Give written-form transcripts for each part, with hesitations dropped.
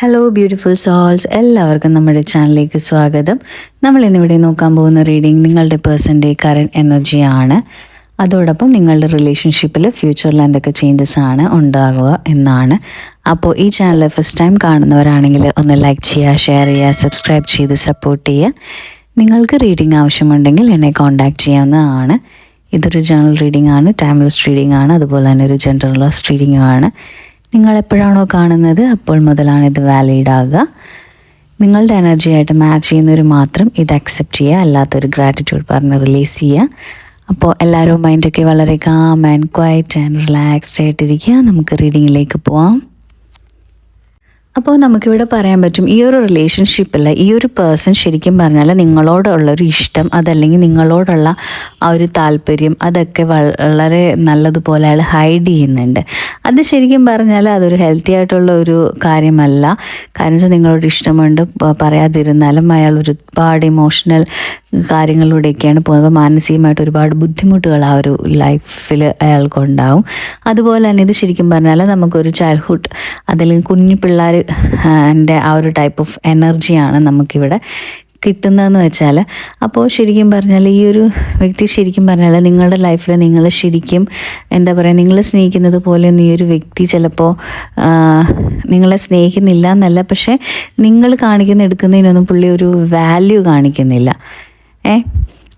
Hello beautiful souls, എല്ലാവർക്കും നമ്മുടെ ചാനലിലേക്ക് സ്വാഗതം. നമ്മൾ ഇന്നിവിടെ നോക്കാൻ പോകുന്ന റീഡിംഗ് നിങ്ങളുടെ പേഴ്സൻ്റെ കറൻറ്റ് എനർജിയാണ്. അതോടൊപ്പം നിങ്ങളുടെ റിലേഷൻഷിപ്പിൽ ഫ്യൂച്ചറിൽ എന്തൊക്കെ ചേഞ്ചസ് ആണ് ഉണ്ടാകുക എന്നാണ്. അപ്പോൾ ഈ ചാനൽ ഫസ്റ്റ് ടൈം കാണുന്നവരാണെങ്കിൽ ഒന്ന് ലൈക്ക് ചെയ്യുക, ഷെയർ ചെയ്യുക, സബ്സ്ക്രൈബ് ചെയ്ത് സപ്പോർട്ട് ചെയ്യുക. നിങ്ങൾക്ക് റീഡിംഗ് ആവശ്യമുണ്ടെങ്കിൽ എന്നെ കോൺടാക്റ്റ് ചെയ്യാവുന്നതാണ്. ഇതൊരു ജനറൽ റീഡിംഗ് ആണ്, ടൈംലെസ് റീഡിംഗ് ആണ്, അതുപോലെ തന്നെ ഒരു ജനറലൈസ്ഡ് റീഡിംഗും ആണ്. നിങ്ങൾ എപ്പോഴാണോ കാണുന്നത് അപ്പോൾ മുതലാണ് ഇത് വാലിഡ് ആകുക. നിങ്ങളുടെ എനർജിയായിട്ട് മാച്ച് ചെയ്യുന്നവർ മാത്രം ഇത് അക്സെപ്റ്റ് ചെയ്യുക, അല്ലാത്തൊരു ഗ്രാറ്റിറ്റ്യൂഡ് പറഞ്ഞ് റിലീസ് ചെയ്യുക. അപ്പോൾ എല്ലാവരും മൈൻഡൊക്കെ വളരെ calm and quiet and relaxed ആയിട്ടിരിക്കുക. നമുക്ക് റീഡിങ്ങിലേക്ക് പോവാം. അപ്പോൾ നമുക്കിവിടെ പറയാൻ പറ്റും, ഈ ഒരു റിലേഷൻഷിപ്പിൽ ഈ ഒരു പേഴ്സൺ ശരിക്കും പറഞ്ഞാൽ നിങ്ങളോടുള്ളൊരു ഇഷ്ടം, അതല്ലെങ്കിൽ നിങ്ങളോടുള്ള ആ ഒരു താല്പര്യം, അതൊക്കെ വളരെ നല്ലതുപോലെ അയാൾ ഹൈഡ് ചെയ്യുന്നുണ്ട്. അത് ശരിക്കും പറഞ്ഞാൽ അതൊരു ഹെൽത്തി ആയിട്ടുള്ള ഒരു കാര്യമല്ല. കാരണം വെച്ചാൽ നിങ്ങളോട് ഇഷ്ടമുണ്ട്, പറയാതിരുന്നാലും അയാൾ ഒരുപാട് ഇമോഷണൽ കാര്യങ്ങളിലൂടെയൊക്കെയാണ് പോകുന്നത്. മാനസികമായിട്ട് ഒരുപാട് ബുദ്ധിമുട്ടുകൾ ആ ഒരു ലൈഫിൽ അയാൾക്കുണ്ടാവും. അതുപോലെ തന്നെ ഇത് ശരിക്കും പറഞ്ഞാൽ നമുക്കൊരു ചൈൽഡ്ഹുഡ്, അതല്ലെങ്കിൽ കുഞ്ഞു പിള്ളേർ എൻ്റെ ആ ഒരു ടൈപ്പ് ഓഫ് എനർജിയാണ് നമുക്കിവിടെ കിട്ടുന്നതെന്ന് വെച്ചാൽ. അപ്പോൾ ശരിക്കും പറഞ്ഞാൽ ഈ ഒരു വ്യക്തി ശരിക്കും പറഞ്ഞാൽ നിങ്ങളുടെ ലൈഫിൽ നിങ്ങൾ ശരിക്കും എന്താ പറയുക, നിങ്ങൾ സ്നേഹിക്കുന്നത് പോലെയൊന്നും ഈ ഒരു വ്യക്തി ചിലപ്പോൾ നിങ്ങളെ സ്നേഹിക്കുന്നില്ല എന്നല്ല, പക്ഷേ നിങ്ങൾ എടുക്കുന്നതിനൊന്നും പുള്ളി ഒരു വാല്യൂ കാണിക്കുന്നില്ല.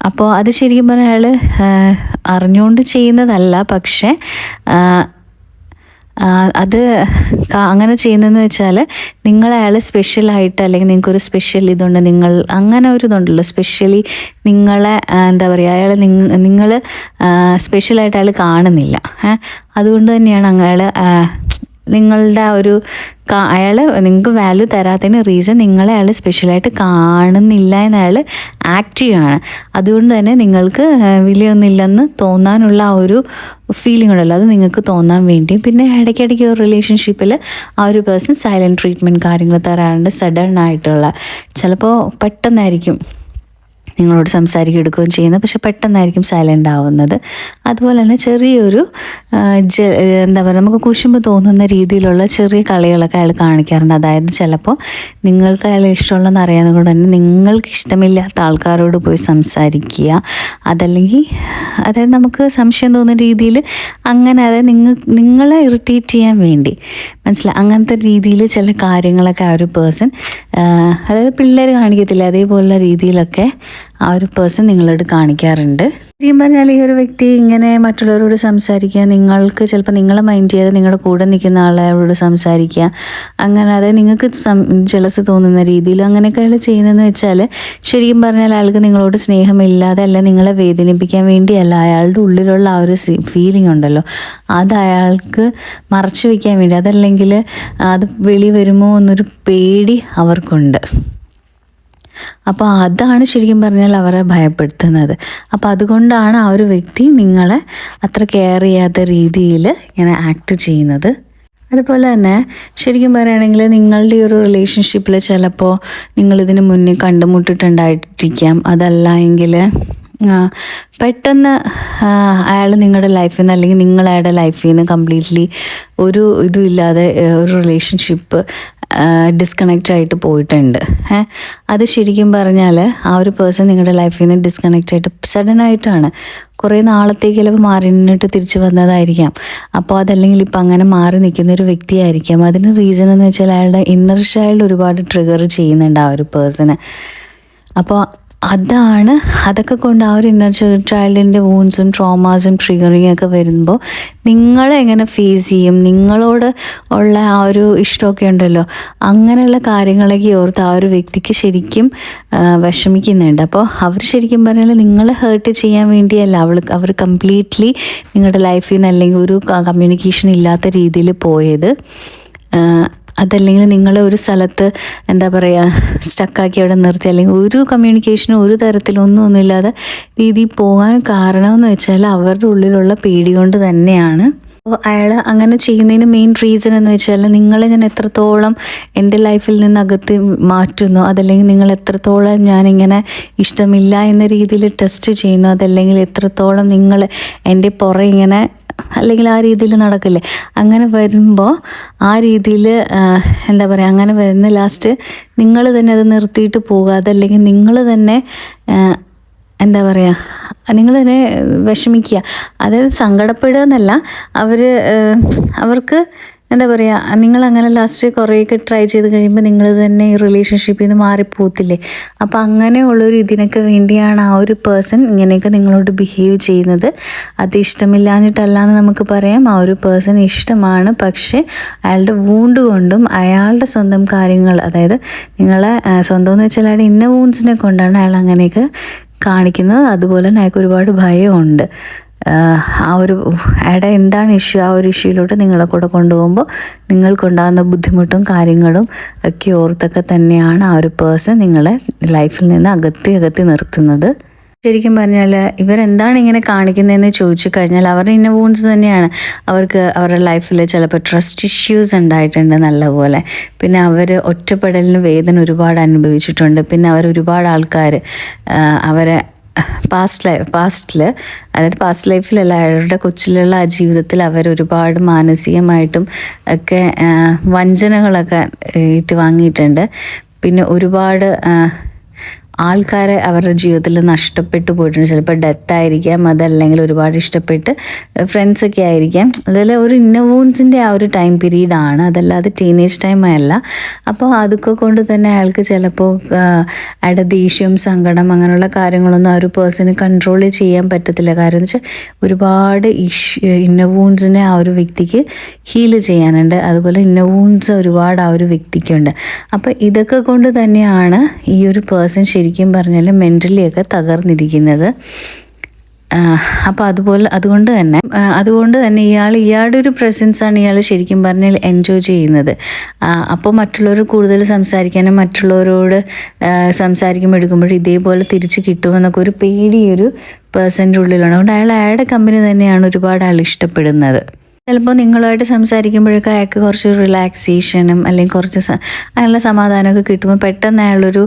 അപ്പോൾ അത് ശരിക്കും പറഞ്ഞാൽ അയാൾ അറിഞ്ഞുകൊണ്ട് ചെയ്യുന്നതല്ല, പക്ഷേ അത് അങ്ങനെ ചെയ്യുന്നതെന്ന് വെച്ചാൽ നിങ്ങളയാൾ സ്പെഷ്യലായിട്ട്, അല്ലെങ്കിൽ നിങ്ങൾക്കൊരു സ്പെഷ്യൽ ഇതുണ്ട്, നിങ്ങൾ അങ്ങനെ ഒരു ഇതുണ്ടല്ലോ, സ്പെഷ്യലി നിങ്ങളെ എന്താ പറയുക, അയാൾ നിങ്ങൾ സ്പെഷ്യലായിട്ട് അയാൾ കാണുന്നില്ല. അതുകൊണ്ട് തന്നെയാണ് അയാൾ നിങ്ങളുടെ ആ ഒരു അയാൾ നിങ്ങൾക്ക് വാല്യൂ തരാത്തതിന് റീസൺ നിങ്ങളെ അയാൾ സ്പെഷ്യലായിട്ട് കാണുന്നില്ല എന്ന് അയാൾ ആക്ട് ചെയ്യുകയാണ്. അതുകൊണ്ട് തന്നെ നിങ്ങൾക്ക് വിലയൊന്നുമില്ലെന്ന് തോന്നാനുള്ള ആ ഒരു ഫീലിംഗ് ഉണ്ടല്ലോ, അത് നിങ്ങൾക്ക് തോന്നാൻ വേണ്ടിയും, പിന്നെ ഇടയ്ക്കിടയ്ക്ക് ഒരു റിലേഷൻഷിപ്പിൽ ആ ഒരു പേഴ്സൺ സൈലൻറ്റ് ട്രീറ്റ്മെൻറ്റ് കാര്യങ്ങൾ തരാറുണ്ട്. സഡൻ ആയിട്ടുള്ള, ചിലപ്പോൾ പെട്ടെന്നായിരിക്കും നിങ്ങളോട് എടുക്കുകയും ചെയ്യുന്നത്, പക്ഷെ പെട്ടെന്നായിരിക്കും സൈലൻ്റ് ആവുന്നത്. അതുപോലെ തന്നെ ചെറിയൊരു എന്താ പറയുക, നമുക്ക് കുശുമ്പ് തോന്നുന്ന രീതിയിലുള്ള ചെറിയ കളികളൊക്കെ അയാൾ കാണിക്കാറുണ്ട്. അതായത് ചിലപ്പോൾ നിങ്ങൾക്ക് അയാൾ ഇഷ്ടമുള്ളതെന്ന് അറിയാവുന്നത് കൊണ്ട് തന്നെ നിങ്ങൾക്ക് ഇഷ്ടമില്ലാത്ത ആൾക്കാരോട് പോയി സംസാരിക്കുക, അതായത് നമുക്ക് സംശയം തോന്നുന്ന രീതിയിൽ അങ്ങനെ, അതായത് നിങ്ങളെ ഇറിറ്റേറ്റ് ചെയ്യാൻ വേണ്ടി, മനസ്സിലായി, അങ്ങനത്തെ രീതിയിൽ ചില കാര്യങ്ങളൊക്കെ ആ ഒരു പേഴ്സൺ, അതായത് പിള്ളേർ കാണിക്കത്തില്ല, അതേപോലുള്ള രീതിയിലൊക്കെ ആ ഒരു പേഴ്സൺ നിങ്ങളോട് കാണിക്കാറുണ്ട്. ശരിക്കും പറഞ്ഞാൽ ഈ ഒരു വ്യക്തി ഇങ്ങനെ മറ്റുള്ളവരോട് സംസാരിക്കുക, നിങ്ങൾക്ക് ചിലപ്പോൾ നിങ്ങളെ മൈൻഡ് ചെയ്യാതെ നിങ്ങളുടെ കൂടെ നിൽക്കുന്ന ആളോട് സംസാരിക്കുക, അങ്ങനെ അതായത് നിങ്ങൾക്ക് ജലസ് തോന്നുന്ന രീതിയിലും അങ്ങനെയൊക്കെ അയാൾ ചെയ്യുന്നതെന്ന് വെച്ചാൽ ശരിക്കും പറഞ്ഞാൽ അയാൾക്ക് നിങ്ങളോട് സ്നേഹമില്ലാതെ, അല്ല നിങ്ങളെ വേദനിപ്പിക്കാൻ വേണ്ടിയല്ല, അയാളുടെ ഉള്ളിലുള്ള ആ ഒരു ഫീലിംഗ് ഉണ്ടല്ലോ, അത് അയാൾക്ക് മറച്ചു വയ്ക്കാൻ വേണ്ടി, അതല്ലെങ്കിൽ അത് വെളി വരുമോ എന്നൊരു പേടി അവർക്കുണ്ട്. അപ്പോൾ അതാണ് ശരിക്കും പറഞ്ഞാൽ അവരെ ഭയപ്പെടുത്തുന്നത്. അപ്പോൾ അതുകൊണ്ടാണ് ആ ഒരു വ്യക്തി നിങ്ങളെ അത്ര കെയർ ചെയ്യാത്ത രീതിയിൽ ഇങ്ങനെ ആക്ട് ചെയ്യുന്നത്. അതുപോലെ തന്നെ ശരിക്കും പറയുകയാണെങ്കിൽ നിങ്ങളുടെ ഈ ഒരു റിലേഷൻഷിപ്പിൽ ചിലപ്പോൾ നിങ്ങളിതിന് മുന്നേ കണ്ടുമുട്ടിട്ടുണ്ടായിരിക്കാം, അതല്ല എങ്കിൽ പെട്ടെന്ന് അയാൾ നിങ്ങളുടെ ലൈഫിൽ നിന്ന്, അല്ലെങ്കിൽ നിങ്ങളയാളുടെ ലൈഫിൽ നിന്ന് കംപ്ലീറ്റ്ലി ഒരു ഇതും ഇല്ലാതെ ഒരു റിലേഷൻഷിപ്പ് ഡിസ്കണക്റ്റ് ആയിട്ട് പോയിട്ടുണ്ട്. അത് ശരിക്കും പറഞ്ഞാൽ ആ ഒരു പേഴ്സൺ നിങ്ങളുടെ ലൈഫിൽ നിന്ന് ഡിസ്കണക്റ്റ് ആയിട്ട് സഡനായിട്ടാണ് കുറേ നാളത്തേക്ക് ചിലപ്പോൾ മാറി നിന്നിട്ട് തിരിച്ചു വന്നതായിരിക്കാം. അപ്പോൾ അതല്ലെങ്കിൽ ഇപ്പം അങ്ങനെ മാറി നിൽക്കുന്ന ഒരു വ്യക്തിയായിരിക്കാം. അതിന് റീസൺ എന്ന് വെച്ചാൽ അയാളുടെ ഇന്നർ ചൈൽഡ് ഒരുപാട് ട്രിഗർ ചെയ്യുന്നുണ്ട് ആ ഒരു പേഴ്സണ്. അപ്പോൾ അതൊക്കെ കൊണ്ട് ആ ഒരു ഇന്നർ ചൈൽഡിൻ്റെ വൂൺസും ട്രോമാസും ട്രിഗറിങ് ഒക്കെ വരുമ്പോൾ നിങ്ങളെങ്ങനെ ഫേസ് ചെയ്യും, നിങ്ങളോട് ഉള്ള ആ ഒരു ഇഷ്ടമൊക്കെ ഉണ്ടല്ലോ, അങ്ങനെയുള്ള കാര്യങ്ങളൊക്കെ ഓർത്ത് ആ ഒരു വ്യക്തിക്ക് ശരിക്കും വിഷമിക്കുന്നുണ്ട്. അപ്പോൾ അവർ ശരിക്കും പറഞ്ഞാൽ നിങ്ങളെ ഹേർട്ട് ചെയ്യാൻ വേണ്ടിയല്ല അവർ കംപ്ലീറ്റ്ലി നിങ്ങളുടെ ലൈഫിൽ നിന്ന്, അല്ലെങ്കിൽ ഒരു കമ്മ്യൂണിക്കേഷൻ ഇല്ലാത്ത രീതിയിൽ പോയത്, അതല്ലെങ്കിൽ നിങ്ങളെ ഒരു സ്ഥലത്ത് എന്താ പറയുക സ്റ്റക്കാക്കി അവിടെ നിർത്തി, അല്ലെങ്കിൽ ഒരു കമ്മ്യൂണിക്കേഷനും ഒരു തരത്തിലൊന്നുമില്ലാതെ രീതിയിൽ പോകാൻ കാരണമെന്ന് വെച്ചാൽ അവരുടെ ഉള്ളിലുള്ള പേടി കൊണ്ട് തന്നെയാണ്. അപ്പോൾ അയാൾ അങ്ങനെ ചെയ്യുന്നതിന് മെയിൻ റീസൺ എന്ന് വെച്ചാൽ നിങ്ങളെ ഞാൻ എത്രത്തോളം എൻ്റെ ലൈഫിൽ നിന്ന് അകത്ത് മാറ്റുന്നു, അതല്ലെങ്കിൽ നിങ്ങൾ എത്രത്തോളം ഞാനിങ്ങനെ ഇഷ്ടമില്ല എന്ന രീതിയിൽ ടെസ്റ്റ് ചെയ്യുന്നു, അതല്ലെങ്കിൽ എത്രത്തോളം നിങ്ങൾ എൻ്റെ പുറകെ ഇങ്ങനെ അല്ലെങ്കിൽ ആ രീതിയിൽ നടക്കില്ലേ, അങ്ങനെ വരുമ്പോൾ ആ രീതിയിൽ എന്താ പറയുക, അങ്ങനെ വരുന്ന ലാസ്റ്റ് നിങ്ങൾ തന്നെ അത് നിർത്തിയിട്ട് പോകുക, അതല്ലെങ്കിൽ നിങ്ങൾ തന്നെ എന്താ പറയുക, നിങ്ങൾ തന്നെ വിഷമിക്കുക, അതായത് സങ്കടപ്പെടുക എന്നല്ല, അവർക്ക് എന്താ പറയുക, നിങ്ങളങ്ങനെ ലാസ്റ്റ് കുറേയൊക്കെ ട്രൈ ചെയ്ത് കഴിയുമ്പോൾ നിങ്ങൾ തന്നെ ഈ റിലേഷൻഷിപ്പിൽ നിന്ന് മാറിപ്പോകത്തില്ലേ. അപ്പോൾ അങ്ങനെയുള്ളൊരു ഇതിനൊക്കെ വേണ്ടിയാണ് ആ ഒരു പേഴ്സൺ ഇങ്ങനെയൊക്കെ നിങ്ങളോട് ബിഹേവ് ചെയ്യുന്നത്. അത് ഇഷ്ടമില്ലാഞ്ഞിട്ടല്ല എന്ന് നമുക്ക് പറയാം, ആ ഒരു പേഴ്സൺ ഇഷ്ടമാണ്, പക്ഷേ അയാളുടെ വൂണ്ട് കൊണ്ടും അയാളുടെ സ്വന്തം കാര്യങ്ങൾ, അതായത് നിങ്ങളെ സ്വന്തം എന്ന് വെച്ചാൽ അയാളുടെ ഇന്ന വൂണ്ട്സിനെ കൊണ്ടാണ് അയാൾ അങ്ങനെയൊക്കെ കാണിക്കുന്നത്. അതുപോലെ തന്നെ അയാൾക്ക് ഒരുപാട് ഭയമുണ്ട്. ആ ഒരു അയാളുടെ എന്താണ് ഇഷ്യൂ, ആ ഒരു ഇഷ്യൂയിലോട്ട് നിങ്ങളെ കൂടെ കൊണ്ടുപോകുമ്പോൾ നിങ്ങൾക്കുണ്ടാകുന്ന ബുദ്ധിമുട്ടും കാര്യങ്ങളും ഒക്കെ ഓർത്തൊക്കെ തന്നെയാണ് ആ ഒരു പേഴ്സൺ നിങ്ങളെ ലൈഫിൽ നിന്ന് അകത്തി നിർത്തുന്നത്. ശരിക്കും പറഞ്ഞാൽ ഇവരെന്താണ് ഇങ്ങനെ കാണിക്കുന്നതെന്ന് ചോദിച്ചു കഴിഞ്ഞാൽ അവരുടെ ഇന്ന വൂൺസ് തന്നെയാണ്. അവർക്ക് അവരുടെ ലൈഫിൽ ചിലപ്പോൾ ട്രസ്റ്റ് ഇഷ്യൂസ് ഉണ്ടായിട്ടുണ്ട് നല്ലപോലെ, പിന്നെ അവർ ഒറ്റപ്പെടലിന് വേദന ഒരുപാട് അനുഭവിച്ചിട്ടുണ്ട്, പിന്നെ അവർ ഒരുപാട് ആൾക്കാർ അവരെ പാസ്റ്റ് ലൈഫിലല്ല, അവരുടെ കൊച്ചിലുള്ള ആ ജീവിതത്തിൽ അവർ ഒരുപാട് മാനസികമായിട്ടും ഒക്കെ വഞ്ചനകളൊക്കെ ഏറ്റുവാങ്ങിയിട്ടുണ്ട്. പിന്നെ ഒരുപാട് ആൾക്കാരെ അവരുടെ ജീവിതത്തിൽ നഷ്ടപ്പെട്ടു പോയിട്ടുണ്ട്. ചിലപ്പോൾ ഡെത്തായിരിക്കാം, അതല്ലെങ്കിൽ ഒരുപാട് ഇഷ്ടപ്പെട്ട് ഫ്രണ്ട്സൊക്കെ ആയിരിക്കാം. അതിൽ ഒരു ഇന്നവൂൺസിൻ്റെ ആ ഒരു ടൈം പീരീഡാണ്, അതല്ലാതെ ടീനേജ് ടൈമല്ല. അപ്പോൾ അതൊക്കെ കൊണ്ട് തന്നെ അയാൾക്ക് ചിലപ്പോൾ അയാളുടെ ദേഷ്യം, സങ്കടം അങ്ങനെയുള്ള കാര്യങ്ങളൊന്നും ആ ഒരു പേഴ്സണ് കൺട്രോൾ ചെയ്യാൻ പറ്റത്തില്ല. കാരണം എന്ന് വെച്ചാൽ ഒരുപാട് ഇന്നവൂൺസിനെ ആ ഒരു വ്യക്തിക്ക് ഹീൽ ചെയ്യാനുണ്ട്, അതുപോലെ ഇന്നവൂൺസ് ഒരുപാട് ആ ഒരു വ്യക്തിക്കുണ്ട്. അപ്പോൾ ഇതൊക്കെ കൊണ്ട് തന്നെയാണ് ഈ ഒരു പേഴ്സൺ ശരിക്കും പറഞ്ഞാൽ മെൻ്റലി ഒക്കെ തകർന്നിരിക്കുന്നത്. അപ്പോൾ അതുകൊണ്ട് തന്നെ ഇയാളുടെ ഒരു പ്രസൻസാണ് ഇയാൾ ശരിക്കും പറഞ്ഞാൽ എൻജോയ് ചെയ്യുന്നത്. അപ്പോൾ മറ്റുള്ളവർ കൂടുതൽ സംസാരിക്കാനും മറ്റുള്ളവരോട് സംസാരിക്കുമ്പോൾ എടുക്കുമ്പോഴും ഇതേപോലെ തിരിച്ച് കിട്ടുമെന്നൊക്കെ ഒരു പേടിയൊരു പേഴ്സൻ്റെ ഉള്ളിലുണ്ട്. അതുകൊണ്ട് അയാളുടെ കമ്പനി തന്നെയാണ് ഒരുപാട് ആൾ ഇഷ്ടപ്പെടുന്നത്. ചിലപ്പോൾ നിങ്ങളുമായിട്ട് സംസാരിക്കുമ്പോഴൊക്കെ അയാൾക്ക് കുറച്ച് റിലാക്സേഷനും അല്ലെങ്കിൽ കുറച്ച് അതിനുള്ള സമാധാനമൊക്കെ കിട്ടുമ്പോൾ പെട്ടെന്ന് അയാളൊരു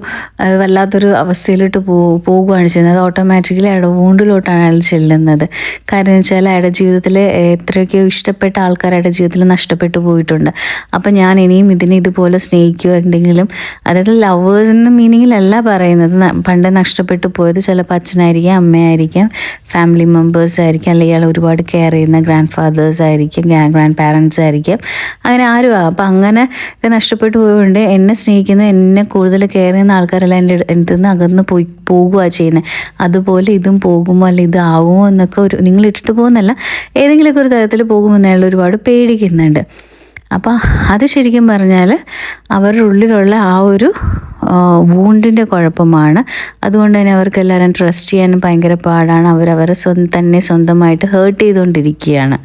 വല്ലാത്തൊരു അവസ്ഥയിലോട്ട് പോകുകയാണ് ചെയ്യുന്നത്. അത് ഓട്ടോമാറ്റിക്കലി അയാളുടെ വൂണ്ടിലോട്ടാണ് അയാൾ ചെല്ലുന്നത്. കാരണം എന്ന് വെച്ചാൽ അയാളുടെ ജീവിതത്തിൽ എത്രയൊക്കെയോ ഇഷ്ടപ്പെട്ട ആൾക്കാർ അയാളുടെ ജീവിതത്തിൽ നഷ്ടപ്പെട്ടു പോയിട്ടുണ്ട്. അപ്പം ഞാൻ ഇനിയും ഇതിനെ ഇതുപോലെ സ്നേഹിക്കുകയോ എന്തെങ്കിലും, അതായത് ലവേഴ്സ് എന്ന മീനിങ്ങിലല്ല പറയുന്നത്. പണ്ട് നഷ്ടപ്പെട്ടു പോയത് ചിലപ്പോൾ അച്ഛനായിരിക്കാം, അമ്മയായിരിക്കാം, ഫാമിലി മെമ്പേഴ്സ് ആയിരിക്കാം, അല്ലെങ്കിൽ അയാൾ ഒരുപാട് കെയർ ചെയ്യുന്ന ഗ്രാൻഡ് ഫാദേഴ്സ് ആയിരിക്കും, ഗ്രാൻഡ് പാരൻസ് ആയിരിക്കും, അങ്ങനെ ആരും അപ്പം അങ്ങനെ നഷ്ടപ്പെട്ടു പോയതുകൊണ്ട് എന്നെ സ്നേഹിക്കുന്ന, എന്നെ കൂടുതൽ കെയർ ചെയ്യുന്ന ആൾക്കാരെല്ലാം എൻ്റെ നിന്ന് അകന്ന് പോകുക ചെയ്യുന്നത്. അതുപോലെ ഇതും പോകുമോ അല്ല ഇതാവുമോ എന്നൊക്കെ നിങ്ങൾ ഇട്ടിട്ട് പോകുന്നല്ല, ഏതെങ്കിലുമൊക്കെ ഒരു തരത്തിൽ പോകുമെന്നുള്ള ഒരുപാട് പേടിക്കുന്നുണ്ട്. അപ്പം അത് ശരിക്കും പറഞ്ഞാൽ അവരുടെ ഉള്ളിലുള്ള ആ ഒരു വൂണ്ടിൻ്റെ കുഴപ്പമാണ്. അതുകൊണ്ട് തന്നെ അവർക്ക് എല്ലാവരും ട്രസ്റ്റ് ചെയ്യാനും ഭയങ്കര പാടാണ്. അവരവരെ സ്വന്തമായിട്ട് ഹേർട്ട് ചെയ്തുകൊണ്ടിരിക്കുകയാണ്.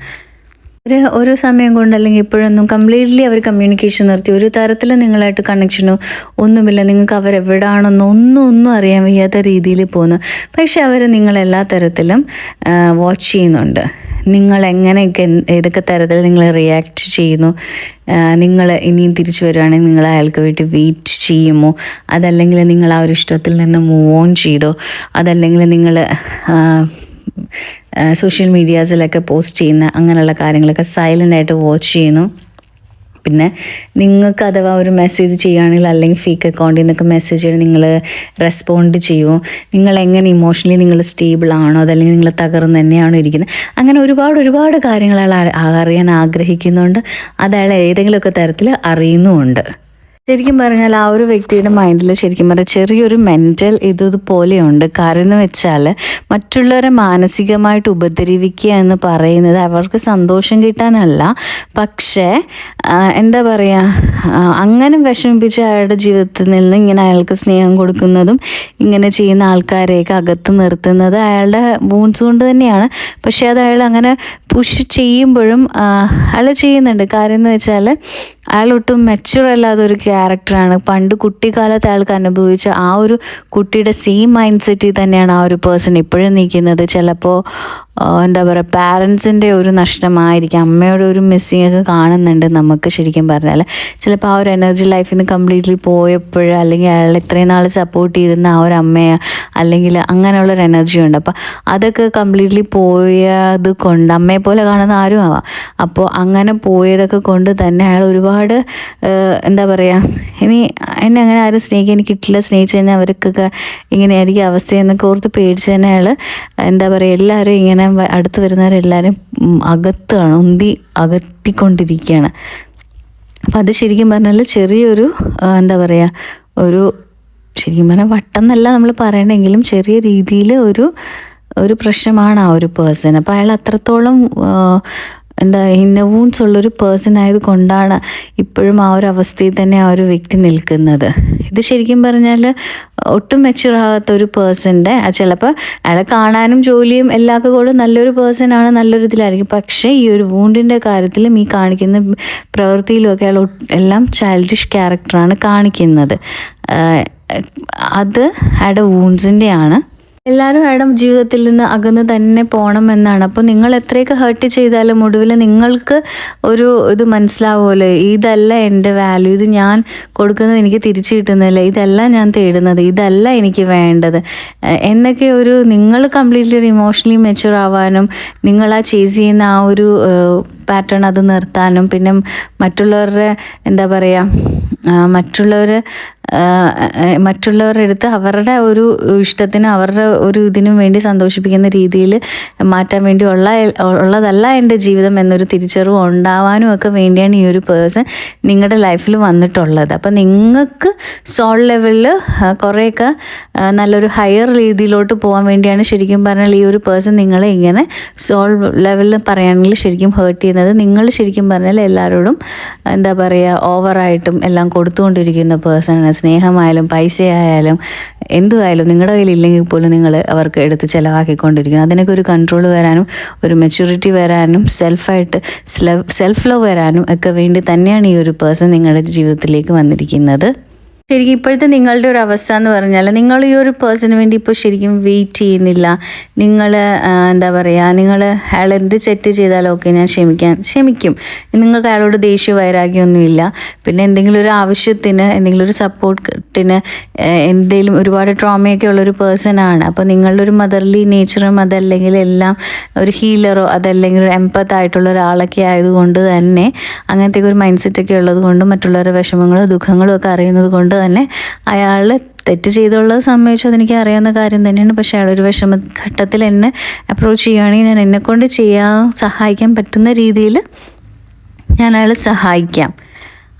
ഒരു സമയം കൊണ്ട് അല്ലെങ്കിൽ ഇപ്പോഴൊന്നും കംപ്ലീറ്റ്ലി അവർ കമ്മ്യൂണിക്കേഷൻ നിർത്തി, ഒരു തരത്തിലും നിങ്ങളായിട്ട് കണക്ഷനോ ഒന്നുമില്ല. നിങ്ങൾക്ക് അവരെവിടാണെന്നോ ഒന്നും അറിയാൻ വയ്യാത്ത രീതിയിൽ പോകുന്നു. പക്ഷെ അവർ നിങ്ങളെല്ലാ തരത്തിലും വാച്ച് ചെയ്യുന്നുണ്ട്. നിങ്ങൾ എങ്ങനെയൊക്കെ ഏതൊക്കെ തരത്തിൽ നിങ്ങൾ റിയാക്ട് ചെയ്യുന്നു, നിങ്ങൾ ഇനിയും തിരിച്ചു വരുവാണെങ്കിൽ നിങ്ങൾ അയാൾക്ക് വേണ്ടി വെയിറ്റ് ചെയ്യുമോ, അതല്ലെങ്കിൽ നിങ്ങൾ ആ ഒരു ഇഷ്ടത്തിൽ നിന്ന് മൂവ് ഓൺ ചെയ്തോ, അതല്ലെങ്കിൽ നിങ്ങൾ സോഷ്യൽ മീഡിയാസിലൊക്കെ പോസ്റ്റ് ചെയ്യുന്ന അങ്ങനെയുള്ള കാര്യങ്ങളൊക്കെ സൈലൻ്റായിട്ട് വാച്ച് ചെയ്യുന്നു. പിന്നെ നിങ്ങൾക്ക് അഥവാ ഒരു മെസ്സേജ് ചെയ്യുകയാണെങ്കിൽ അല്ലെങ്കിൽ ഫേക്ക് അക്കൗണ്ടിൽ നിന്നൊക്കെ മെസ്സേജ് ചെയ്യണം, നിങ്ങൾ റെസ്പോണ്ട് ചെയ്യുമോ, നിങ്ങൾ എങ്ങനെ ഇമോഷണലി നിങ്ങൾ സ്റ്റേബിൾ ആണോ, അതല്ലെങ്കിൽ നിങ്ങൾ തകർന്ന് തന്നെയാണോ ഇരിക്കുന്നത്, അങ്ങനെ ഒരുപാട് കാര്യങ്ങൾ അയാൾ അറിയാൻ ആഗ്രഹിക്കുന്നുണ്ട്. അത് അയാൾ ഏതെങ്കിലുമൊക്കെ തരത്തിൽ അറിയുന്നുമുണ്ട്. ശരിക്കും പറഞ്ഞാൽ ആ ഒരു വ്യക്തിയുടെ മൈൻഡിൽ ശരിക്കും പറഞ്ഞാൽ ചെറിയൊരു മെൻ്റൽ ഇതുപോലെയുണ്ട്. കാരണം എന്ന് വെച്ചാൽ മറ്റുള്ളവരെ മാനസികമായിട്ട് ഉപദ്രവിക്കുക എന്ന് പറയുന്നത് അവർക്ക് സന്തോഷം കിട്ടാനല്ല, പക്ഷേ എന്താ പറയുക, അങ്ങനെ വിഷമിപ്പിച്ച് അയാളുടെ ജീവിതത്തിൽ നിന്ന് ഇങ്ങനെ അയാൾക്ക് സ്നേഹം കൊടുക്കുന്നതും ഇങ്ങനെ ചെയ്യുന്ന ആൾക്കാരെയൊക്കെ അകത്ത് നിർത്തുന്നത് അയാളുടെ വൂൺസ് കൊണ്ട് തന്നെയാണ്. പക്ഷേ അത് അയാൾ അങ്ങനെ പുഷ് ചെയ്യുമ്പോഴും അയാൾ ചെയ്യുന്നുണ്ട്. കാര്യം എന്ന് വെച്ചാൽ അയാൾ ഒട്ടും മെച്യൂർ അല്ലാതൊരു ക്യാരക്ടറാണ്. പണ്ട് കുട്ടിക്കാലത്ത് അയാൾക്ക് അനുഭവിച്ച ആ ഒരു കുട്ടിയുടെ സെയിം മൈൻഡ് സെറ്റിൽ തന്നെയാണ് ആ ഒരു പേഴ്സൺ ഇപ്പോഴും നിൽക്കുന്നത്. ചിലപ്പോൾ എന്താ പറയുക പാരൻസിൻ്റെ ഒരു നഷ്ടമായിരിക്കാം, അമ്മയുടെ ഒരു മിസ്സിങ് ഒക്കെ കാണുന്നുണ്ട് നമുക്ക്. ശരിക്കും പറഞ്ഞാൽ ചിലപ്പോൾ ആ ഒരു എനർജി ലൈഫിൽ നിന്ന് കംപ്ലീറ്റ്ലി പോയപ്പോൾ, അല്ലെങ്കിൽ അയാൾ ഇത്രയും നാൾ സപ്പോർട്ട് ചെയ്തിരുന്ന ആ ഒരു അമ്മയെ അല്ലെങ്കിൽ അങ്ങനെയുള്ളൊരു എനർജി ഉണ്ട്. അപ്പോൾ അതൊക്കെ കംപ്ലീറ്റ്ലി പോയത് കൊണ്ട്, അമ്മയെ പോലെ കാണുന്ന ആരും ആവാം, അപ്പോൾ അങ്ങനെ പോയതൊക്കെ കൊണ്ട് തന്നെ അയാൾ ഒരുപാട് എന്താ പറയുക, ഇനി എന്നെ അങ്ങനെ ആരും സ്നേഹിക്കാൻ എനിക്ക് കിട്ടില്ല, സ്നേഹിച്ച് കഴിഞ്ഞാൽ അവർക്കൊക്കെ ഇങ്ങനെയായിരിക്കും അവസ്ഥയെന്നൊക്കെ ഓർത്ത് പേടിച്ച് തന്നെ അയാൾ എന്താ പറയുക എല്ലാവരും ഇങ്ങനെ അടുത്ത് വരുന്നവരെല്ലാവരും അകത്താണ്, അകത്തിക്കൊണ്ടിരിക്കുകയാണ്. അപ്പം അത് ശരിക്കും പറഞ്ഞാൽ ചെറിയൊരു എന്താ പറയുക, ഒരു ശരിക്കും പറഞ്ഞാൽ വട്ടം എന്നല്ല നമ്മൾ പറയണമെങ്കിലും ചെറിയ രീതിയിൽ ഒരു പ്രശ്നമാണ് ആ ഒരു പേഴ്സൺ. അപ്പോൾ അയാൾ അത്രത്തോളം എന്താ ഇന്നർ വൂണ്ട്സ് ഉള്ളൊരു പേഴ്സൺ ആയത് കൊണ്ടാണ് ഇപ്പോഴും ആ ഒരു അവസ്ഥയിൽ തന്നെ ആ ഒരു വ്യക്തി നിൽക്കുന്നത്. ഇത് ശരിക്കും പറഞ്ഞാൽ ഒട്ടും മെച്യൂർ ആകാത്ത ഒരു പേഴ്സൻ്റെ, ചിലപ്പോൾ അയാളെ കാണാനും ജോലിയും എല്ലാവർക്കും കൂടെ നല്ലൊരു പേഴ്സണാണ്, നല്ലൊരു ഇതിലായിരിക്കും. പക്ഷേ ഈ ഒരു വൂണ്ടിൻ്റെ കാര്യത്തിലും ഈ കാണിക്കുന്ന പ്രവൃത്തിയിലുമൊക്കെ അയാൾ എല്ലാം ചൈൽഡിഷ് ക്യാരക്ടറാണ് കാണിക്കുന്നത്. അത് അയാളുടെ വൂണ്ട്സിൻ്റെയാണ്. എല്ലാവരും അയാളുടെ ജീവിതത്തിൽ നിന്ന് അകന്ന് തന്നെ പോകണമെന്നാണ്. അപ്പോൾ നിങ്ങൾ എത്രയൊക്കെ ഹേർട്ട് ചെയ്താലും ഒടുവിൽ നിങ്ങൾക്ക് ഒരു ഇത് മനസ്സിലാവുമല്ലോ, ഇതല്ല എൻ്റെ വാല്യൂ, ഇത് ഞാൻ കൊടുക്കുന്നത് എനിക്ക് തിരിച്ചു കിട്ടുന്നില്ല, ഇതല്ല ഞാൻ തേടുന്നത്, ഇതല്ല എനിക്ക് വേണ്ടത് എന്നൊക്കെ ഒരു നിങ്ങൾ കംപ്ലീറ്റ്ലി ഒരു ഇമോഷണലി മെച്യൂർ ആവാനും, നിങ്ങൾ ആ ചേസ് ചെയ്യുന്ന ആ ഒരു പാറ്റേൺ അത് നിർത്താനും, പിന്നെ മറ്റുള്ളവരുടെ എന്താ പറയുക, മറ്റുള്ളവരുടെ അടുത്ത് അവരുടെ ഒരു ഇഷ്ടത്തിനും അവരുടെ ഒരു ഇതിനും വേണ്ടി സന്തോഷിപ്പിക്കുന്ന രീതിയിൽ മാറ്റാൻ വേണ്ടി ഉള്ളതല്ല എൻ്റെ ജീവിതം എന്നൊരു തിരിച്ചറിവ് ഉണ്ടാവാനും ഒക്കെ വേണ്ടിയാണ് ഈ ഒരു പേഴ്സൺ നിങ്ങളുടെ ലൈഫിൽ വന്നിട്ടുള്ളത്. അപ്പം നിങ്ങൾക്ക് സോൾ ലെവലിൽ കുറേയൊക്കെ നല്ലൊരു ഹയർ രീതിയിലോട്ട് പോകാൻ വേണ്ടിയാണ് ശരിക്കും പറഞ്ഞാൽ ഈ ഒരു പേഴ്സൺ നിങ്ങളെ ഇങ്ങനെ സോൾ ലെവലിൽ പറയുകയാണെങ്കിൽ ശരിക്കും ഹേർട്ട് ചെയ്യുന്നത്. നിങ്ങൾ ശരിക്കും പറഞ്ഞാൽ എല്ലാവരോടും എന്താ പറയുക ഓവറായിട്ടും എല്ലാം കൊടുത്തുകൊണ്ടിരിക്കുന്ന പേഴ്സണാണ്. സ്നേഹമായാലും പൈസയായാലും എന്തുമായാലും നിങ്ങളുടെ കയ്യിൽ ഇല്ലെങ്കിൽ പോലും നിങ്ങൾ അവർക്ക് എടുത്ത് ചിലവാക്കിക്കൊണ്ടിരിക്കുന്നു. അതിനൊക്കെ ഒരു കൺട്രോൾ വരാനും ഒരു മെച്യൂരിറ്റി വരാനും സെൽഫ് ലവ് വരാനും ഒക്കെ വേണ്ടി തന്നെയാണ് ഈ ഒരു പേഴ്സൺ നിങ്ങളുടെ ജീവിതത്തിലേക്ക് വന്നിരിക്കുന്നത്. ശരിക്കും ഇപ്പോഴത്തെ നിങ്ങളുടെ ഒരു അവസ്ഥ എന്ന് പറഞ്ഞാൽ നിങ്ങൾ ഈ ഒരു പേഴ്സണിന് വേണ്ടി ഇപ്പോൾ ശരിക്കും വെയിറ്റ് ചെയ്യുന്നില്ല. നിങ്ങൾ എന്താ പറയുക, നിങ്ങൾ അയാൾ എന്ത് തെറ്റ് ചെയ്താലും ഓക്കെ ഞാൻ ക്ഷമിക്കും. നിങ്ങൾക്ക് അയാളോട് ദേഷ്യ വൈരാഗ്യമൊന്നുമില്ല. പിന്നെ എന്തെങ്കിലും ഒരു ആവശ്യത്തിന്, എന്തെങ്കിലും ഒരു സപ്പോർട്ടിന്, എന്തെങ്കിലും ഒരുപാട് ട്രോമയൊക്കെ ഉള്ളൊരു പേഴ്സണാണ്. അപ്പോൾ നിങ്ങളുടെ ഒരു മദർലി നേച്ചറും അതല്ലെങ്കിൽ എല്ലാം ഒരു ഹീലറോ അതല്ലെങ്കിൽ ഒരു എംപത്തായിട്ടുള്ള ഒരാളൊക്കെ ആയതുകൊണ്ട് തന്നെ അങ്ങനത്തെ ഒരു മൈൻഡ് സെറ്റൊക്കെ ഉള്ളത് കൊണ്ട് മറ്റുള്ളവരുടെ വിഷമങ്ങളും ദുഃഖങ്ങളും ഒക്കെ അറിയുന്നത് കൊണ്ട് തന്നെ അയാൾ തെറ്റ് ചെയ്തുള്ളത് സമ്മതിച്ചു, അതെനിക്ക് അറിയാവുന്ന കാര്യം തന്നെയാണ്. പക്ഷേ അയാളൊരു വിഷമഘട്ടത്തിൽ എന്നെ അപ്രോച്ച് ചെയ്യുകയാണെങ്കിൽ ഞാൻ എന്നെക്കൊണ്ട് സഹായിക്കാൻ പറ്റുന്ന രീതിയിൽ ഞാൻ അയാളെ സഹായിക്കാം,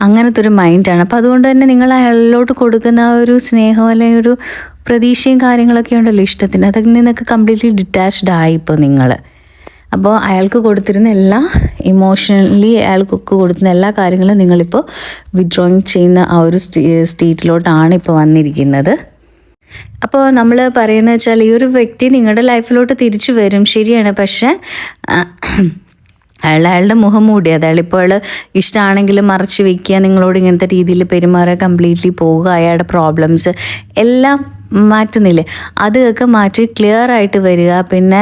അങ്ങനത്തെ ഒരു മൈൻഡാണ്. അപ്പോൾ അതുകൊണ്ട് തന്നെ നിങ്ങൾ അയാളിലോട്ട് കൊടുക്കുന്ന ആ ഒരു സ്നേഹം അല്ലെങ്കിൽ ഒരു പ്രതീക്ഷയും കാര്യങ്ങളൊക്കെ ഉണ്ടല്ലോ ഇഷ്ടത്തിന്, അതിൽ നിന്നൊക്കെ കംപ്ലീറ്റ്ലി ഡിറ്റാച്ച്ഡ് ആയി ഇപ്പോൾ നിങ്ങൾ. അപ്പോൾ അയാൾക്ക് കൊടുത്തിരുന്ന എല്ലാ ഇമോഷണലി അയാൾക്കൊക്കെ കൊടുത്തിരുന്ന എല്ലാ കാര്യങ്ങളും നിങ്ങളിപ്പോൾ വിത്ഡ്രോയിങ് ചെയ്യുന്ന ആ ഒരു സ്റ്റേറ്റിലോട്ടാണ് ഇപ്പോൾ വന്നിരിക്കുന്നത്. അപ്പോൾ നമ്മൾ പറയുന്നത് വെച്ചാൽ ഈ ഒരു വ്യക്തി നിങ്ങളുടെ ലൈഫിലോട്ട് തിരിച്ചു വരും, ശരിയാണ്. പക്ഷേ അയാളുടെ മുഖം മൂടി, അയാളിപ്പോൾ ഇഷ്ടമാണെങ്കിലും മറച്ചു വയ്ക്കുക, നിങ്ങളോട് ഇങ്ങനത്തെ രീതിയിൽ പെരുമാറുക, കംപ്ലീറ്റ്ലി പോവുക, അയാളുടെ പ്രോബ്ലംസ് എല്ലാം മാറ്റുന്നില്ലേ അതൊക്കെ മാറ്റി ക്ലിയർ ആയിട്ട് വരിക. പിന്നെ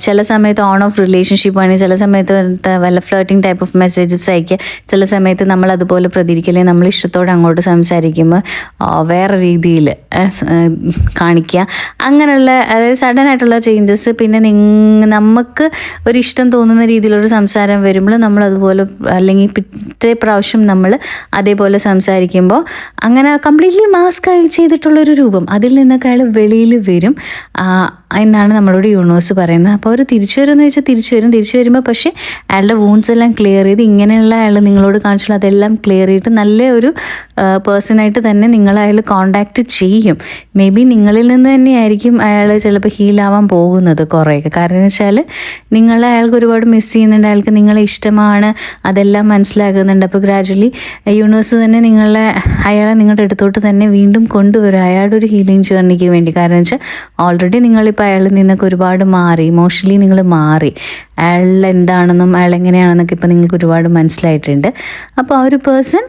ചില സമയത്ത് ഓൺ ഓഫ് റിലേഷൻഷിപ്പ് ആണെങ്കിൽ ചില സമയത്ത് വല്ല ഫ്ലേർട്ടിങ് ടൈപ്പ് ഓഫ് മെസ്സേജസ് അയക്കുക, ചില സമയത്ത് നമ്മൾ അതുപോലെ പ്രതികരിക്കില്ലേ, നമ്മൾ ഇഷ്ടത്തോടെ അങ്ങോട്ട് സംസാരിക്കുമ്പോൾ വേറെ രീതിയിൽ കാണിക്കുക, അങ്ങനെയുള്ള അതായത് സഡൻ ആയിട്ടുള്ള ചേഞ്ചസ്. പിന്നെ നമുക്ക് ഒരു ഇഷ്ടം തോന്നുന്ന രീതിയിലൊരു സംസാരം വരുമ്പോൾ നമ്മൾ അതുപോലെ അല്ലെങ്കിൽ പിറ്റേ പ്രാവശ്യം നമ്മൾ അതേപോലെ സംസാരിക്കുമ്പോൾ അങ്ങനെ കംപ്ലീറ്റ്ലി മാസ്ക് ചെയ്തിട്ടുള്ളൊരു രൂപം അതിൽ നിന്നൊക്കെ അയാൾ വെളിയിൽ വരും എന്നാണ് നമ്മളോട് യൂണിവേഴ്സ് പറയുന്നത്. അപ്പോൾ അവർ തിരിച്ചു വരുമെന്ന് ചോദിച്ചാൽ തിരിച്ചു വരുമ്പോൾ പക്ഷേ അയാളുടെ വൂൺസ് എല്ലാം ക്ലിയർ ചെയ്ത് ഇങ്ങനെയുള്ള അയാൾ നിങ്ങളോട് കാണിച്ചുള്ള അതെല്ലാം ക്ലിയർ ചെയ്തിട്ട് നല്ല ഒരു പേഴ്സണായിട്ട് തന്നെ അയാൾ കോണ്ടാക്റ്റ് ചെയ്യും. മേ ബി നിങ്ങളിൽ നിന്ന് തന്നെയായിരിക്കും അയാൾ ചിലപ്പോൾ ഹീലാവാൻ പോകുന്നത് കുറേയൊക്കെ. കാരണം എന്ന് വെച്ചാൽ അയാൾക്ക് ഒരുപാട് മിസ് ചെയ്യുന്നുണ്ട്, അയാൾക്ക് നിങ്ങളെ ഇഷ്ടമാണ്, അതെല്ലാം മനസ്സിലാക്കുന്നുണ്ട്. അപ്പോൾ ഗ്രാജുവലി യൂണിവേഴ്സ് തന്നെ അയാളെ നിങ്ങളുടെ അടുത്തോട്ട് തന്നെ വീണ്ടും കൊണ്ടുവരും അയാളുടെ ഒരു ഹീലിംഗ് ജേർണിക്ക് വേണ്ടി. കാരണം എന്ന് വെച്ചാൽ ഓൾറെഡി നിങ്ങളിപ്പോൾ അയാളിൽ നിന്നൊക്കെ ഒരുപാട് മാറി, ഇമോഷണലി നിങ്ങൾ മാറി, അയാൾ എന്താണെന്നും അയാൾ എങ്ങനെയാണെന്നൊക്കെ ഇപ്പോൾ നിങ്ങൾക്ക് ഒരുപാട് മനസ്സിലായിട്ടുണ്ട്. അപ്പോൾ ആ ഒരു പേഴ്സൺ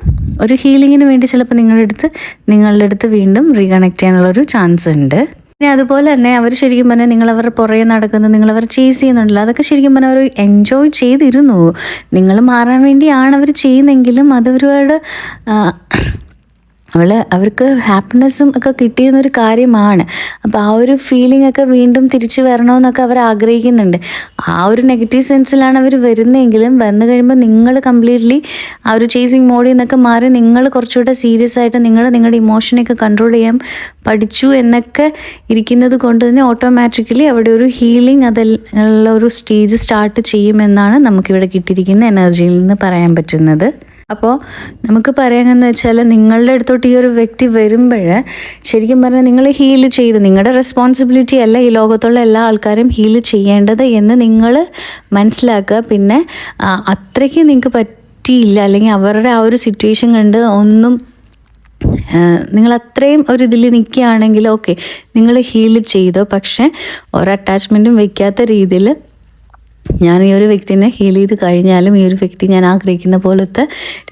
ഒരു ഹീലിങ്ങിന് വേണ്ടി ചിലപ്പോൾ നിങ്ങളുടെ അടുത്ത് വീണ്ടും റീകണക്ട് ചെയ്യാനുള്ളൊരു ചാൻസ് ഉണ്ട്. പിന്നെ അതുപോലെ തന്നെ അവർ ശരിക്കും പറഞ്ഞാൽ നിങ്ങളവരുടെ പുറകെ നടക്കുന്നത്, നിങ്ങളവർ ചേസ് ചെയ്യുന്നുണ്ടല്ലോ, അതൊക്കെ ശരിക്കും പറഞ്ഞാൽ അവർ എൻജോയ് ചെയ്തിരുന്നു. നിങ്ങൾ മാറാൻ വേണ്ടിയാണ് അവർ ചെയ്യുന്നെങ്കിലും അത് ഒരുപാട് അവർക്ക് ഹാപ്പിനെസ്സും ഒക്കെ കിട്ടിയെന്നൊരു കാര്യമാണ്. അപ്പോൾ ആ ഒരു ഫീലിംഗ് ഒക്കെ വീണ്ടും തിരിച്ചു വരണമെന്നൊക്കെ അവർ ആഗ്രഹിക്കുന്നുണ്ട്. ആ ഒരു നെഗറ്റീവ് സെൻസിലാണ് അവർ വരുന്നതെങ്കിലും വന്നു കഴിയുമ്പോൾ നിങ്ങൾ കംപ്ലീറ്റ്ലി ആ ഒരു ചേസിങ് മോഡിൽ നിന്നൊക്കെ മാറി നിങ്ങൾ കുറച്ചുകൂടെ സീരിയസ് ആയിട്ട് നിങ്ങളുടെ ഇമോഷനെയൊക്കെ കൺട്രോൾ ചെയ്യാൻ പഠിച്ചു എന്നൊക്കെ ഇരിക്കുന്നത് കൊണ്ട് തന്നെ ഓട്ടോമാറ്റിക്കലി അവിടെ ഒരു ഹീലിംഗ് അതിലുള്ള ഒരു സ്റ്റേജ് സ്റ്റാർട്ട് ചെയ്യുമെന്നാണ് നമുക്കിവിടെ കിട്ടിയിരിക്കുന്ന എനർജിയിൽ നിന്ന് പറയാൻ പറ്റുന്നത്. അപ്പോൾ നമുക്ക് പറയാമെന്ന് വെച്ചാൽ നിങ്ങളുടെ അടുത്തോട്ട് ഈ ഒരു വ്യക്തി വരുമ്പോൾ ശരിക്കും പറഞ്ഞാൽ നിങ്ങൾ ഹീൽ ചെയ്ത്, നിങ്ങളുടെ റെസ്പോൺസിബിലിറ്റി അല്ല ഈ ലോകത്തുള്ള എല്ലാ ആൾക്കാരും ഹീൽ ചെയ്യേണ്ടത് എന്ന് നിങ്ങൾ മനസ്സിലാക്കുക. പിന്നെ അത്രയ്ക്ക് നിങ്ങൾക്ക് പറ്റിയില്ല, അല്ലെങ്കിൽ അവരുടെ ആ ഒരു സിറ്റുവേഷൻ കണ്ട് ഒന്നും നിങ്ങൾ അത്രയും ഒരു ഇതിൽ നിൽക്കുകയാണെങ്കിൽ ഓക്കെ, നിങ്ങൾ ഹീൽ ചെയ്തോ. പക്ഷേ ഒരു അറ്റാച്ച്മെൻറ്റും വയ്ക്കാത്ത രീതിയിൽ ഞാൻ ഈ ഒരു വ്യക്തിനെ ഹീൽ ചെയ്ത് കഴിഞ്ഞാലും ഈ ഒരു വ്യക്തി ഞാൻ ആഗ്രഹിക്കുന്ന പോലത്തെ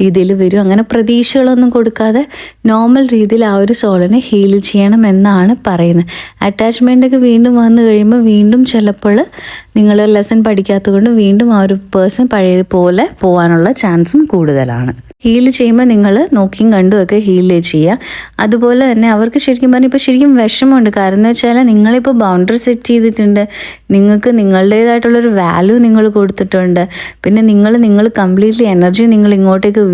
രീതിയിൽ വരും, അങ്ങനെ പ്രതീക്ഷകളൊന്നും കൊടുക്കാതെ നോർമൽ രീതിയിൽ ആ ഒരു സോളിനെ ഹീൽ ചെയ്യണം എന്നാണ് പറയുന്നത്. അറ്റാച്ച്മെൻ്റൊക്കെ വീണ്ടും വന്നു കഴിയുമ്പോൾ വീണ്ടും ചിലപ്പോൾ നിങ്ങൾ ലെസൺ പഠിക്കാത്തത് കൊണ്ട് വീണ്ടും ആ ഒരു പേഴ്സൺ പഴയതുപോലെ പോകാനുള്ള ചാൻസും കൂടുതലാണ്. ഹീൽ ചെയ്യുമ്പോൾ നിങ്ങൾ നോക്കിയും കണ്ടും ഒക്കെ ഹീൽ ചെയ്യുക. അതുപോലെ തന്നെ അവർക്ക് ശരിക്കും പറഞ്ഞാൽ ഇപ്പോൾ ശരിക്കും വിഷമമുണ്ട്. കാരണം എന്ന് വെച്ചാൽ നിങ്ങളിപ്പോൾ ബൗണ്ടറി സെറ്റ് ചെയ്തിട്ടുണ്ട്, നിങ്ങൾക്ക് നിങ്ങളുടേതായിട്ടുള്ളൊരു വാല്യൂ നിങ്ങൾ കൊടുത്തിട്ടുണ്ട്, പിന്നെ നിങ്ങൾ കംപ്ലീറ്റ്ലി എനർജി നിങ്ങൾ ഇങ്ങോട്ടേക്ക്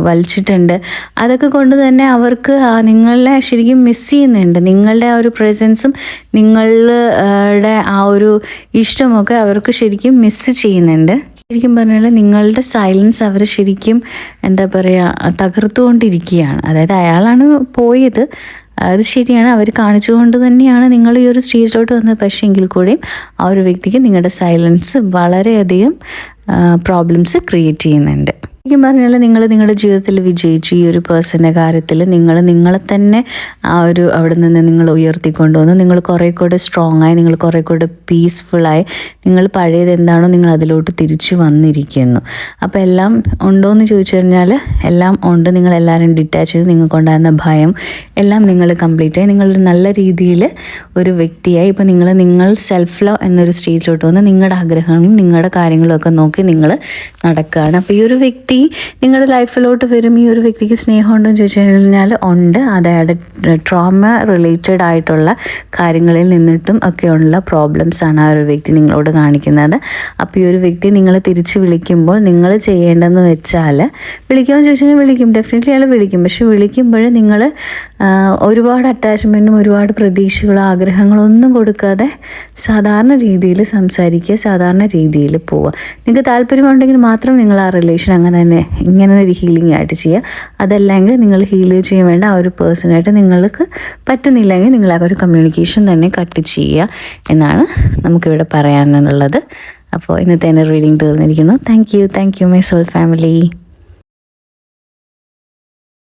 വലിച്ചിട്ടുണ്ട്. അതൊക്കെ കൊണ്ട് തന്നെ അവർക്ക് നിങ്ങളെ ശരിക്കും മിസ് ചെയ്യുന്നുണ്ട്. നിങ്ങളുടെ ആ ഒരു പ്രസൻസും നിങ്ങളുടെ ആ ഒരു ഇഷ്ടമൊക്കെ അവർക്ക് ശരിക്കും മിസ് ചെയ്യുന്നുണ്ട്. ശരിക്കും പറഞ്ഞാൽ നിങ്ങളുടെ സൈലൻസ് അവർ ശരിക്കും എന്താ പറയുക തകർത്തുകൊണ്ടിരിക്കുകയാണ്. അതായത് അയാളാണ് പോയത്, അത് ശരിയാണ്, അവർ കാണിച്ചുകൊണ്ട് തന്നെയാണ് നിങ്ങൾ ഈ ഒരു സ്റ്റേജിലോട്ട് വന്നത്. പക്ഷേ എങ്കിൽ കൂടെയും ആ ഒരു വ്യക്തിക്ക് നിങ്ങളുടെ സൈലൻസ് വളരെയധികം പ്രോബ്ലംസ് ക്രിയേറ്റ് ചെയ്യുന്നുണ്ട്. ശരിക്കും പറഞ്ഞാൽ നിങ്ങൾ നിങ്ങളുടെ ജീവിതത്തിൽ വിജയിച്ചു. ഈ ഒരു പേഴ്സൻ്റെ കാര്യത്തിൽ നിങ്ങളെ തന്നെ ആ ഒരു അവിടെ നിന്ന് നിങ്ങൾ ഉയർത്തിക്കൊണ്ടുവന്നു. നിങ്ങൾ കുറേ കൂടെ സ്ട്രോങ് ആയി, നിങ്ങൾ കുറേ കൂടെ പീസ്ഫുള്ളായി, നിങ്ങൾ പഴയത് എന്താണോ നിങ്ങൾ അതിലോട്ട് തിരിച്ചു വന്നിരിക്കുന്നു. അപ്പോൾ എല്ലാം ഉണ്ടോ എന്ന് ചോദിച്ചു കഴിഞ്ഞാൽ എല്ലാം ഉണ്ട്. നിങ്ങളെല്ലാവരും ഡിറ്റാച്ച് ചെയ്ത് നിങ്ങൾക്കുണ്ടായിരുന്ന ഭയം എല്ലാം നിങ്ങൾ കംപ്ലീറ്റ് ആയി, നിങ്ങളൊരു നല്ല രീതിയിൽ ഒരു വ്യക്തിയായി ഇപ്പോൾ നിങ്ങൾ സെൽഫ് ലവ് എന്നൊരു സ്റ്റേജിലോട്ട് വന്ന് നിങ്ങളുടെ ആഗ്രഹങ്ങളും നിങ്ങളുടെ കാര്യങ്ങളും ഒക്കെ നോക്കി നിങ്ങൾ നടക്കുകയാണ്. അപ്പോൾ ഈ ഒരു വ്യക്തി നിങ്ങളുടെ ലൈഫിലോട്ട് വരും. ഈ ഒരു വ്യക്തിക്ക് സ്നേഹമുണ്ടോ എന്ന് ചോദിച്ചു കഴിഞ്ഞാൽ ഉണ്ട്. അതായത് ട്രോമ റിലേറ്റഡ് ആയിട്ടുള്ള കാര്യങ്ങളിൽ നിന്നിട്ടും ഒക്കെയുള്ള പ്രോബ്ലംസാണ് ആ ഒരു വ്യക്തി നിങ്ങളോട് കാണിക്കുന്നത്. അപ്പോൾ ഈ ഒരു വ്യക്തി നിങ്ങളെ തിരിച്ച് വിളിക്കുമ്പോൾ നിങ്ങൾ ചെയ്യേണ്ടതെന്ന് വെച്ചാൽ, വിളിക്കുമെന്ന് ചോദിച്ചു കഴിഞ്ഞാൽ വിളിക്കും, ഡെഫിനറ്റ്ലി അയാൾ വിളിക്കും. പക്ഷെ വിളിക്കുമ്പോൾ നിങ്ങൾ ഒരുപാട് അറ്റാച്ച്മെൻറ്റും ഒരുപാട് പ്രതീക്ഷകളോ ആഗ്രഹങ്ങളോ ഒന്നും കൊടുക്കാതെ സാധാരണ രീതിയിൽ സംസാരിക്കുക, സാധാരണ രീതിയിൽ പോവുക. നിങ്ങൾക്ക് താല്പര്യമുണ്ടെങ്കിൽ മാത്രം നിങ്ങൾ ആ റിലേഷൻ അങ്ങനെ തന്നെ ഇങ്ങനെ ഒരു ഹീലിംഗ് ആയിട്ട് ചെയ്യുക. അതല്ലെങ്കിൽ നിങ്ങൾ ഹീൽ ചെയ്യാൻ വേണ്ട ആ ഒരു പേഴ്സണായിട്ട് നിങ്ങൾക്ക് പറ്റുന്നില്ലെങ്കിൽ നിങ്ങൾ ആ ഒരു കമ്മ്യൂണിക്കേഷൻ തന്നെ കട്ട് ചെയ്യുക എന്നാണ് നമുക്കിവിടെ പറയാനുള്ളത്. അപ്പോൾ ഇന്നത്തെ എൻ്റെ റീഡിങ് തീർന്നിരിക്കുന്നു. Thank you my soul family.